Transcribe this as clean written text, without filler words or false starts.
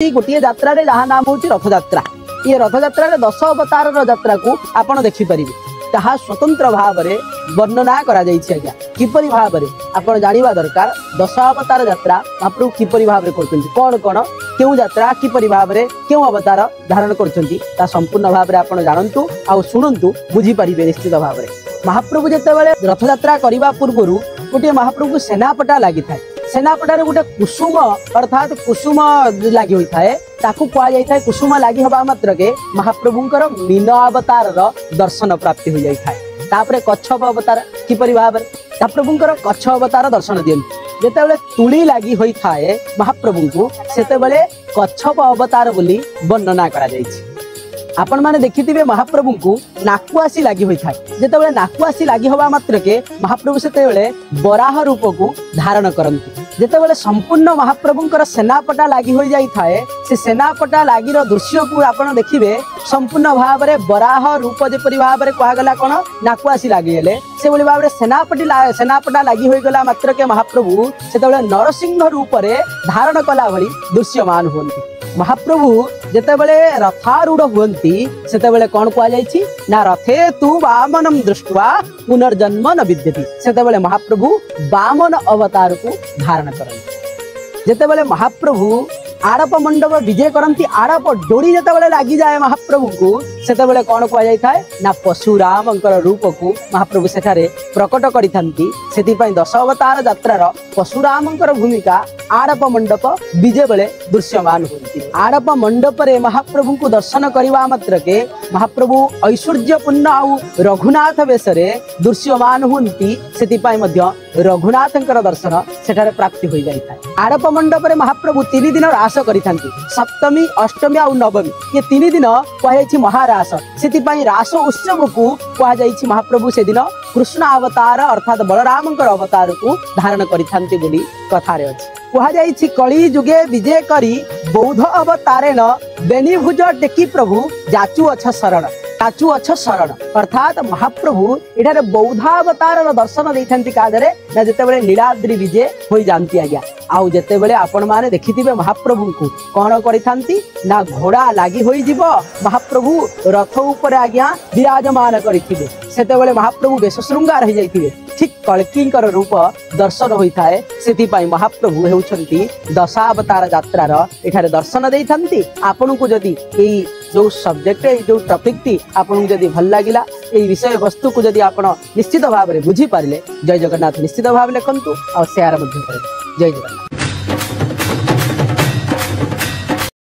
गोटे यात्रा जहाँ नाम हूँ रथ यात्रा। ये रथ यात्रा 10 अवतार यात्रा को आप देखिपारे ताहा स्वतंत्र भाव में वर्णना करा आज्ञा किपरि भाव में आप जाना दरकार 10 अवतार यात्रा महाप्रभु किपरि भाव में कर कौन कौन क्यों यात्रा किपरि भाव में क्यों अवतार धारण कर संपूर्ण भाव में आप जानतु आ शुणु बुझीपारे निश्चित भाव में। महाप्रभु जितेबाला रथ यात्रा करने पूर्व गोटे महाप्रभु सेनापटा लगी था सेनापटारे गोटे कुसुम अर्थात कुसुम लगी होता है ताकू कहुई कुसुम लगी हवा मात्र के महाप्रभुंकर मीन अवतार दर्शन प्राप्ति हो जाए। कच्छप अवतार किपरि भाव में महाप्रभुंकर कच्छ अवतार दर्शन दियंती जितेबाला तुली लगी होता है महाप्रभु को सेतेबाले कच्छप अवतार बोली वर्णना करा जायछि। आपण माने देखिथिबे महाप्रभु को नाकुआसी लगी होता है जितेबाला नाकुआसी लगी हवा मात्र के महाप्रभु सेतेबाले बराह रूप को धारण करती जितेबाला संपूर्ण महाप्रभुंकर सेनापटा लगी हो जाए से सेनापटा लगी दृश्य को आपण देखिबे संपूर्ण भाव में बराह रूप जेपरि भाव में कहगला कौन नाकुआसी लगिगले से भाई भाव में सेनापटा लगी होगला मात्र के महाप्रभु सेतेबाला नरसिंह रूप में धारण कला भली दृश्यमान होती। महाप्रभु जितेबाला रथारूढ़ हुंती सेतेबाला कौन कहुई ना रथे तू वामनम दृष्ट्वा पुनर्जन्म न विद्यति सेतेबाला महाप्रभु वामन अवतार को धारण करती। जितेबाला महाप्रभु आड़प मंडप विजय करती आड़प डोरी जितेबाला लगी जाए महाप्रभु को सेतेबाला कौन कहुई ना परशुराम रूप को महाप्रभु सेठारे प्रकट करती से 10 अवतार यात्रार परशुराम भूमिका आड़प मंडप विजय बेले दृश्यमान होती। आड़प मंडप रे महाप्रभु को दर्शन करने मात्र के महाप्रभु ऐश्वर्यपूर्ण आउ रघुनाथ वेश दृश्यमान होती से रघुनाथ दर्शन सेठारे प्राप्ति हो जाए। आड़प मंडप रे महाप्रभु 3 दिन रास करिथांती सप्तमी अष्टमी आउ नवमी ये 3 दिन कहुई महारास से रास उत्सव को कहुई महाप्रभु से दिन कृष्ण अवतार अर्थात बलराम अवतार को धारण करिथांती बोली कथारे अछि। कहुई कली जुगे विजय करी बौद्ध अवतारेण बेनीभुज टेकी प्रभु जाचु अछ शरण जाचु अछ शरण अर्थात महाप्रभु इठारे बौद्धावतार दर्शन देइथांती कादरे ना जेतेबेले नीलाद्रि विजय होई जानती आज्ञा आउ जेतेबेले आपण माने देखिथिबे महाप्रभु को कौन करिथांती ना घोड़ा लागी होई जिवो महाप्रभु रथ ऊपर आज्ञा विराजमान करिथिबे सेतेबेले महाप्रभु बेश श्रृंगार हो जाइथिबे ठीक कल्कींकर रूप दर्शन होता है से महाप्रभु हेउछंती 10 अवतार यात्रार एठारे दर्शन देइथांती। आपन को जदी एई जो सब्जेक्ट जो टॉपिक थी आपन को जदी भल लागिला एई विषय वस्तु को जदी आपण निश्चित भाव में बुझी पारिले जय जगन्नाथ निश्चित भाव लिखंतु और शेयर मध्य करिले। जय जगन्नाथ।